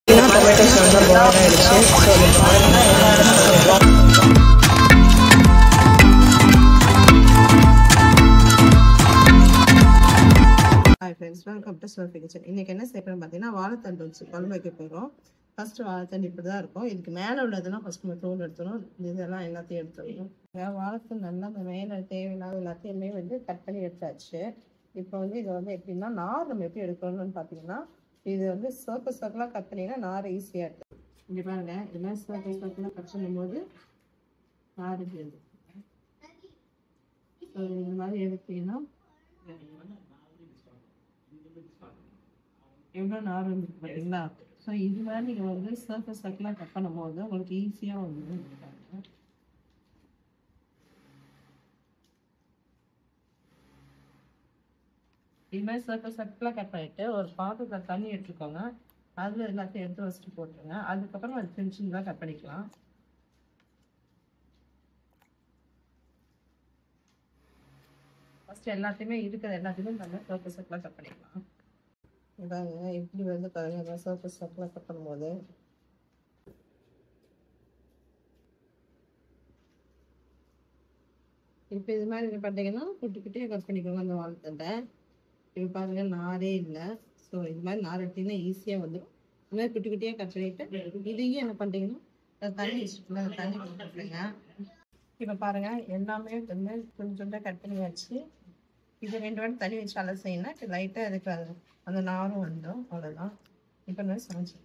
Tomatoes நல்லா boil ஆகிடுச்சு. Hi friends, welcome to Sophie kitchen. இன்றைக்கி என்ன செய்யணும்னு பார்த்தீங்கன்னா வாழைத்தண்டு வச்சு குழம்பு வைக்க போகிறோம். ஃபஸ்ட்டு வாழைத்தண்டு இப்படி தான் இருக்கும். இதுக்கு மேலே உள்ளதெல்லாம் ஃபஸ்ட்டு நம்ம தோல் எடுத்துடும். இதெல்லாம் எல்லாத்தையும் எடுத்துடணும். வாழைத்தண்டு நல்லா அந்த மேலே தேவையில்லாத எல்லாத்தையுமே கட் பண்ணி எடுத்தாச்சு. இப்போ இதை எப்படின்னா நார் நம்ம எப்படி எடுக்கணும்னு பார்த்தீங்கன்னா, இது சர்க்கலாக கட் பண்ணிங்கன்னா நார் ஈஸியாக இருக்கும். இங்கே பாருங்க, இதெல்லாம் சர்க்கலாக கட் பண்ணும்போது நார் இது இந்த மாதிரி எடுத்தீங்கன்னா எவ்வளோ நார் வந்துருக்கு பார்த்தீங்களா? ஸோ இது மாதிரி நீங்கள் சர்க்கலாக கட் பண்ணும்போது உங்களுக்கு ஈஸியாக இது மாதிரி சர்க்கலாக கட் பண்ணிவிட்டு ஒரு பாத்திரத்தில் தண்ணி எடுத்துக்கோங்க. அதில் எல்லாத்தையும் எடுத்து வச்சுட்டு போட்டுருங்க. அதுக்கப்புறம் அது சின்ன சின்னதாக கட் பண்ணிக்கலாம். ஃபஸ்ட்டு எல்லாத்தையுமே எல்லாத்தையுமே நம்ம சர்க்கலாக கட் பண்ணிக்கலாம். இதாங்க இப்படி பாருங்க, சர்க்கலாக கட் பண்ணும்போது இப்போ இது மாதிரி பார்த்தீங்கன்னா குட்டி குட்டியாக கட் பண்ணிக்கோங்க அந்த வாழைத்தண்டை. இப்போ பாருங்க நாரே இல்லை. ஸோ இது மாதிரி நார் எடுத்தீங்கன்னா ஈஸியாக வந்துடும். இது மாதிரி குட்டி குட்டியாக கட் பண்ணிட்டு இதையும் என்ன பண்ணுறீங்கன்னா தண்ணி வச்சுக்கோங்க, அந்த தண்ணி போட்டுருங்க. இப்போ பாருங்க எல்லாமே கொஞ்சம் கட் பண்ணி வச்சு இதை 2 வாட்டி தண்ணி வச்சு அலசிங்கன்னா லைட்டாக அதுக்கு அந்த நாரும் வந்துடும். அவ்வளோதான். இப்போ சமைச்சு